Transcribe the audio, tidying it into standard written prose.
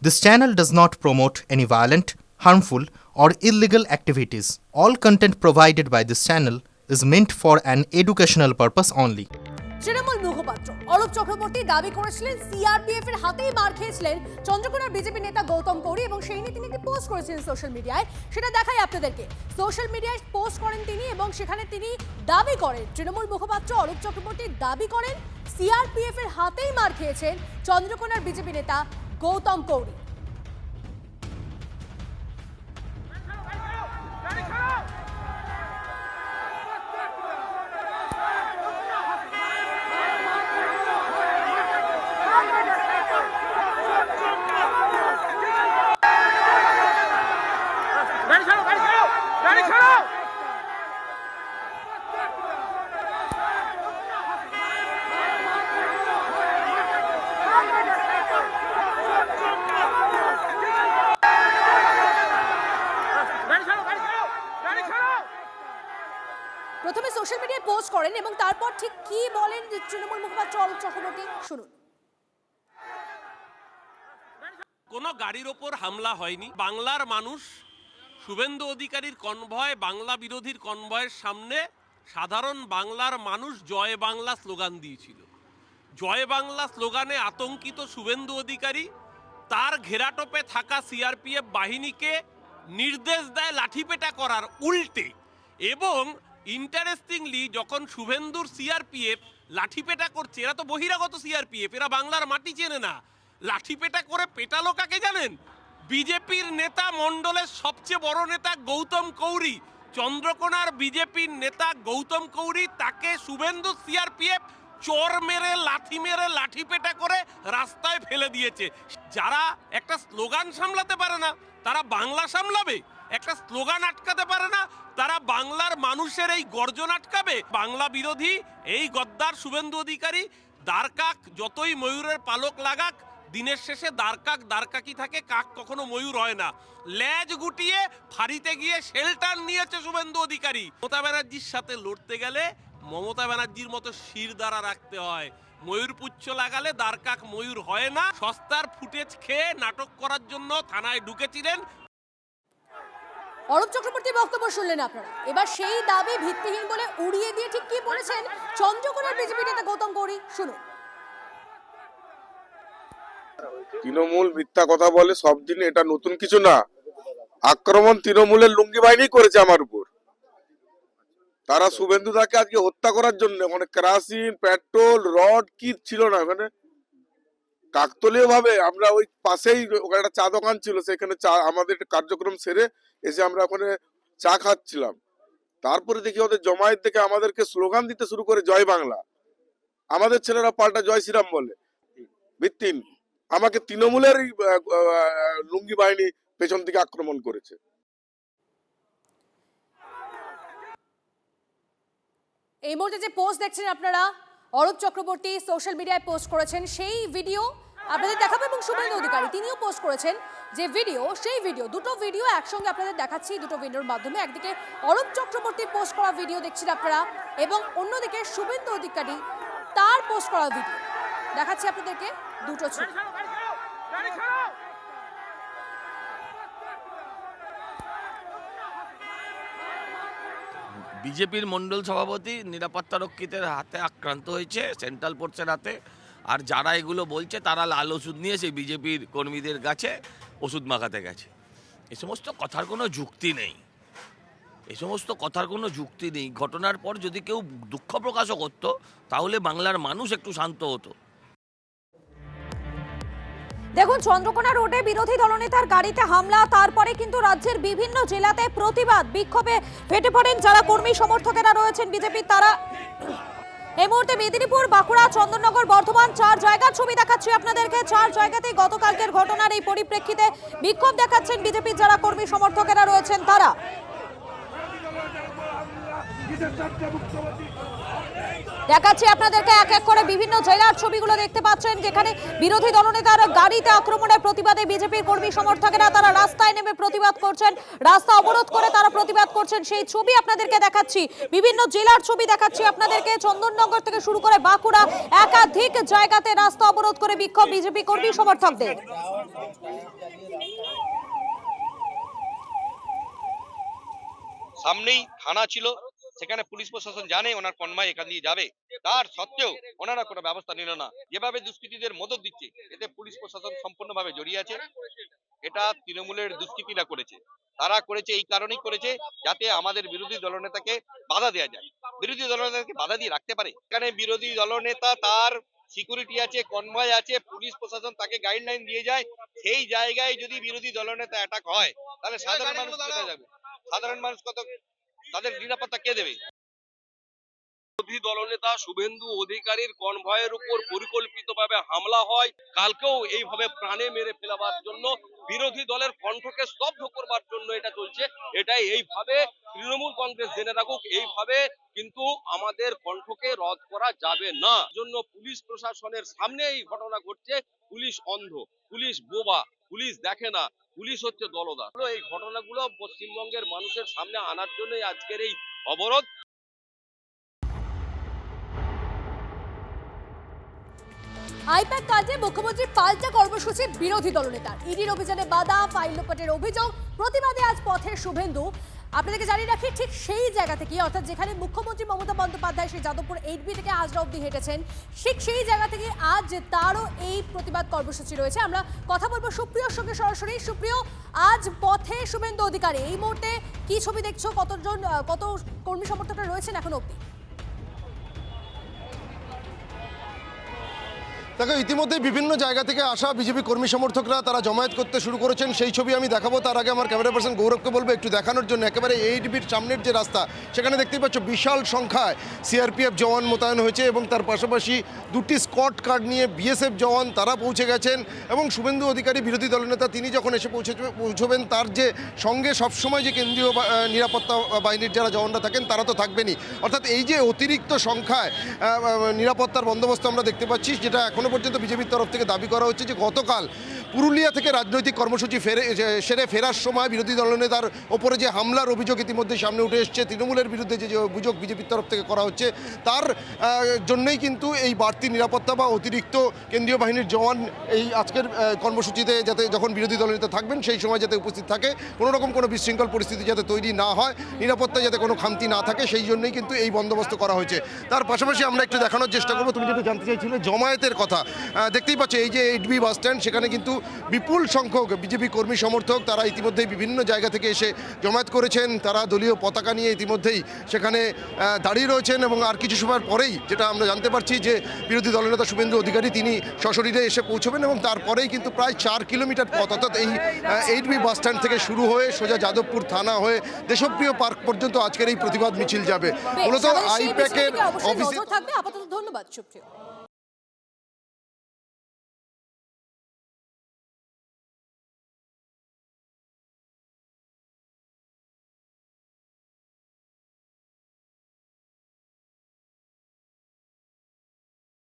This channel does not promote any violent, harmful, or illegal activities. All content provided by this channel is meant for an educational purpose only. Trinamool মুখপাত্র অরূপ চক্রবর্তী দাবি করেছিলেন CRPF এর হাতেই মার খেয়েছিলেন চন্দ্রকোনার BJP নেতা গৌতম গৌরী এবং সেই নিয়ে তিনি একটি পোস্ট করেছিলেন সোশ্যাল মিডিয়ায়। সেটা দেখাই আপনাদেরকে। সোশ্যাল মিডিয়ায় পোস্ট করেন তিনি এবং সেখানে তিনি দাবি করেন, তৃণমূল মুখপাত্র অরূপ চক্রবর্তী দাবি করেন সিআরপিএফ এর হাতেই মার খেয়েছেন চন্দ্রকোনার বিজেপি নেতা গৌতম গৌরী। প্রথমে সোশ্যাল মিডিয়ায় পোস্ট করেন এবং তারপর ঠিক কি বলেন তৃণমূল মুখপাত্র অরূপ চক্রবর্তী, শুনুন। কোনো গাড়ির ওপর হামলা হয়নি। বাংলার মানুষ শুভেন্দু অধিকারীর কনভয়, বাংলা বিরোধীর কনভয়ের সামনে সাধারণ বাংলার মানুষ জয় বাংলা স্লোগান দিয়েছিল। জয় বাংলা স্লোগানে আতঙ্কিত শুভেন্দু অধিকারী তার ঘেরাটোপে থাকা সিআরপিএফ বাহিনীকে নির্দেশ দেয় লাঠিপেটা করার উল্টে। এবং ইন্টারেস্টিংলি যখন শুভেন্দুর সিআরপিএফ লাঠিপেটা করছে, এরা তো বহিরাগত সিআরপিএফ, এরা বাংলার মাটি চেনে না, লাঠিপেটা করে পেটালো কাকে জানেন? বিজেপির নেতা মণ্ডলের সবচেয়ে বড় নেতা গৌতম গৌরী, চন্দ্রকোনার বিজেপির নেতা গৌতম গৌরী, তাকে শুভেন্দু সিআরপিএফ চোর মেরে লাঠিপেটা করে রাস্তায় ফেলে দিয়েছে। যারা একটা স্লোগান সামলাতে পারে না তারা বাংলা সামলাবে? একটা স্লোগান আটকাতে পারে না তারা বাংলার মানুষের এই গর্জন আটকাবে? বাংলা বিরোধী এই গদ্দার শুভেন্দু অধিকারী দ্বারকাক যতই ময়ূরের পালক লাগাক, দিনের শেষে দ্বারকাকি থাকে, কাক কখনো ময়ূর হয় না। লেজ গুটিয়ে ফাঁড়িতে গিয়ে শেল্টার নিয়েছে শুভেন্দু অধিকারী। মমতা ব্যানার্জির সাথে লড়তে গেলে মমতা ব্যানার্জির মতো শির দ্বারা রাখতে হয়। ময়ূর পুচ্ছ লাগালে দ্বারকাক ময়ূর হয় না। সস্তার ফুটেজ খেয়ে নাটক করার জন্য থানায় ঢুকেছিলেন। অরূপ চক্রবর্তীর বক্তব্য শুনলেন আপনারা। এবার সেই দাবি ভিত্তিহীন বলে উড়িয়ে দিয়ে ঠিক কি বলেছেন চন্দ্রকোনার বিজেপি নেতা গৌতম গৌরী, শুনুন। তৃণমূল মিথ্যা কথা বলে সব দিন, এটা নতুন কিছু না। আক্রমণ তৃণমূলের লুঙ্গি বাহিনী করেছে আমার উপর। তারা শুভেন্দুদাকে আজকে হত্যা করার জন্য মানে কেরাসিন, পেট্রোল, রড কি ছিল না ওখানে। কাকতলীয় ভাবে আমরা ওই পাশেই ওখানে একটা চা দোকান ছিল, সেখানে চা আমাদের কার্যক্রম সেরে এসে আমরা ওখানে চা খাচ্ছিলাম। তারপরে দেখি ওদের জমায়েত থেকে আমাদেরকে স্লোগান দিতে শুরু করে জয় বাংলা। আমাদের ছেলেরা পাল্টা জয় শ্রীরাম বলে। ভিত্তিহীন। আমাকে তৃণমূলের লুঙ্গি বাহিনী পেছন থেকে আক্রমণ করেছে। এই মুহূর্তে যে পোস্ট দেখছেন আপনারা, অরূপ চক্রবর্তী সোশ্যাল মিডিয়ায় পোস্ট করেছেন সেই ভিডিও আপনাদের দেখাবো এবং শুভেন্দু অধিকারী তিনিও পোস্ট করেছেন যে ভিডিও, সেই ভিডিও দুটো ভিডিও একসঙ্গে আপনাদের দেখাচ্ছি দুটো ভিডিওর মাধ্যমে। একদিকে অরূপ চক্রবর্তীর পোস্ট করা ভিডিও দেখছেন আপনারা এবং অন্যদিকে শুভেন্দু অধিকারী তার পোস্ট করা ভিডিও দেখাচ্ছি আপনাদেরকে, দুটো ছবি। বিজেপির মণ্ডল সভাপতি নিরাপত্তারক্ষীদের হাতে আক্রান্ত হয়েছে, সেন্ট্রাল ফোর্সের হাতে। আর যারা এগুলো বলছে তারা লাল ওষুধ নিয়ে সেই বিজেপির কর্মীদের কাছে ওষুধ মাখাতে গেছে। এ সমস্ত কথার কোনো যুক্তি নেই, ঘটনার পর যদি কেউ দুঃখ প্রকাশও করতো তাহলে বাংলার মানুষ একটু শান্ত হতো। দেখুন, চন্দ্রকোনা রোডে বিরোধী দলনেতার গাড়িতে হামলা, তারপরে কিন্তু রাজ্যের বিভিন্ন জেলাতে প্রতিবাদ বিক্ষোভে ফেটে পড়েন যারা কর্মী সমর্থকেরা রয়েছেন বিজেপির। তারা এই মুহূর্তে মেদিনীপুর, বাঁকুড়া, চন্দননগর, বর্ধমান 4 জায়গার ছবি দেখাচ্ছি আপনাদেরকে। 4 জায়গাতেই গতকালকের ঘটনার এই পরিপ্রেক্ষিতে বিক্ষোভ দেখাচ্ছেন বিজেপির যারা কর্মী সমর্থকেরা রয়েছেন তারা। দেখাচ্ছি আপনাদেরকে এক এক করে বিভিন্ন জেলার ছবিগুলো দেখতে পাচ্ছেন, যেখানে বিরোধী দলনেতার গাড়িতে আক্রমণের প্রতিবাদে বিজেপির কর্মী সমর্থকেরা তারা রাস্তায় নেমে প্রতিবাদ করছেন, রাস্তা অবরোধ করে তারা প্রতিবাদ করছেন। সেই ছবি আপনাদেরকে দেখাচ্ছি, বিভিন্ন জেলার ছবি দেখাচ্ছি আপনাদেরকে। চন্দননগর থেকে শুরু করে বাঁকুড়া, একাধিক জায়গাতে রাস্তা অবরোধ করে বিক্ষোভ বিজেপি কর্মী সমর্থকদের। সামনেই থানা ছিল, সেখানে পুলিশ প্রশাসন জানে ওনার কনভয় এখান দিয়ে যাবে, তার সত্ত্বেও ওনারা কোনো ব্যবস্থা নিল না। যেভাবে দুষ্কৃতীদের মদত দিচ্ছে, এতে পুলিশ প্রশাসন সম্পূর্ণভাবে জড়িয়ে আছে। এটা তৃণমূলের দুষ্কৃতীরা করেছে, তারা করেছে এই কারণেই করেছে যাতে আমাদের বিরোধী দলনেতাকে বাধা দেওয়া যায়, বিরোধী দলনেতাকে বাধা দিয়ে রাখতে পারে। এখানে বিরোধী দলনেতা, তার সিকিউরিটি আছে, কনভয় আছে, পুলিশ প্রশাসন তাকে গাইডলাইন দিয়ে যায়। সেই জায়গায় যদি বিরোধী দলনেতা অ্যাটাক হয়, তাহলে সাধারণ মানুষ কোথায় যাবে? সাধারণ মানুষ কত, তাদের নিরাপত্তা কে দেবে? বিরোধী দলনেতা শুভেন্দু অধিকারীর কনভয়ের উপর পরিকল্পিতভাবে হামলা হয়। কালকেও এইভাবে প্রাণে মেরে ফেলাবার জন্য, বিরোধী দলের কণ্ঠকে স্তব্ধ করবার জন্য এটা চলছে। এটাই এইভাবে তৃণমূল কংগ্রেস জেনে রাখুক, এইভাবে কিন্তু আমাদের কণ্ঠকে রদ করা যাবে না। জন্য পুলিশ প্রশাসনের সামনে এই ঘটনা ঘটছে। পুলিশ অন্ধ, পুলিশ বোবা, পুলিশ দেখে না, পুলিশ হচ্ছে দলদার। এই ঘটনাগুলো পশ্চিমবঙ্গের মানুষের সামনে আনার জন্যই আজকের এই অবরোধ। আইপ্যাক কাণ্ডে মুখ্যমন্ত্রী পাল্টা কর্মসূচি বিরোধী দলনেতার। ইডির অভিযানে বাধা, ফাইল লোপাটের অভিযোগ, প্রতিবাদে আজ পথের শুভেন্দু। আপনাদেরকে জানিয়ে রাখি, ঠিক সেই জায়গা থেকে, অর্থাৎ যেখানে মুখ্যমন্ত্রী মমতা বন্দ্যোপাধ্যায় সেই যাদবপুর 8B থেকে হাজরা অব্দি হেঁটেছেন, ঠিক সেই জায়গা থেকে আজ তারও এই প্রতিবাদ কর্মসূচি রয়েছে। আমরা কথা বলবো সুপ্রিয়র সঙ্গে সরাসরি। সুপ্রিয়, আজ পথে শুভেন্দু অধিকারী, এই মুহূর্তে কি ছবি দেখছো? কত কর্মী সমর্থকরা রয়েছেন এখন অব্দি? দেখো, ইতিমধ্যে বিভিন্ন জায়গা থেকে আসা বিজেপি কর্মী সমর্থকরা তারা জমায়েত করতে শুরু করেছেন। সেই ছবি আমি দেখাবো, তার আগে আমার ক্যামেরা পার্সন গৌরবকে বলবো একটু দেখানোর জন্য। একেবারে 8Bর সামনের যে রাস্তা, সেখানে দেখতেই পাচ্ছ বিশাল সংখ্যায় সিআরপিএফ জওয়ান মোতায়েন হয়েছে এবং তার পাশাপাশি দুটি স্কট কার্ড নিয়ে বিএসএফ জওয়ান তারা পৌঁছে গেছেন। এবং শুভেন্দু অধিকারী বিরোধী দলনেতা, তিনি যখন এসে পৌঁছবেন, তার যে সঙ্গে সবসময় যে কেন্দ্রীয় নিরাপত্তা বাহিনীর যারা জওয়ানরা থাকেন তারা তো থাকবেনই। অর্থাৎ এই যে অতিরিক্ত সংখ্যায় নিরাপত্তার বন্দোবস্ত আমরা দেখতে পাচ্ছি, যেটা এখনো পর্যন্ত বিজেপির তরফ থেকে দাবি করা হচ্ছে যে গতকাল পুরুলিয়া থেকে রাজনৈতিক কর্মসূচি সেরে ফেরার সময় বিরোধী দলনেতার ওপরে যে হামলার অভিযোগ ইতিমধ্যে সামনে উঠে এসছে, তৃণমূলের বিরুদ্ধে যে অভিযোগ বিজেপির তরফ থেকে করা হচ্ছে, তার জন্যই কিন্তু এই বাড়তি নিরাপত্তা বা অতিরিক্ত কেন্দ্রীয় বাহিনীর জওয়ান এই আজকের কর্মসূচিতে যাতে যখন বিরোধী দলনেতা থাকবেন সেই সময় যাতে উপস্থিত থাকে, কোনোরকম কোনো বিশৃঙ্খল পরিস্থিতি যাতে তৈরি না হয়, নিরাপত্তায় যাতে কোনো খামতি না থাকে, সেই জন্যই কিন্তু এই বন্দোবস্ত করা হয়েছে। তার পাশাপাশি আমরা একটু দেখানোর চেষ্টা করবো, তুমি যেটা জানতে চাইছিলে জমায়েতের কথা, দেখতেই পাচ্ছ এই যে 8B বাস স্ট্যান্ড, সেখানে কিন্তু বিপুল সংখ্যক বিজেপি কর্মী সমর্থক তারা ইতিমধ্যেই বিভিন্ন জায়গা থেকে এসে জমায়েত করেছেন। তারা দলীয় পতাকা নিয়ে ইতিমধ্যেই সেখানে দাঁড়িয়ে রয়েছেন এবং আর কিছু সময়ের পরেই যেটা আমরা জানতে পারছি যে বিরোধী দলনেতা শুভেন্দু অধিকারী তিনি সশরীরে এসে পৌঁছবেন এবং তারপরেই কিন্তু প্রায় 4 কিলোমিটার পথ, অর্থাৎ এই 8B বাস স্ট্যান্ড থেকে শুরু হয়ে সোজা যাদবপুর থানা হয়ে দেশপ্রিয় পার্ক পর্যন্ত আজকের এই প্রতিবাদ মিছিল যাবে। মূলত আইপ্যাকের অফিসে থাকবে। আপাতত ধন্যবাদ সুপ্রিয়।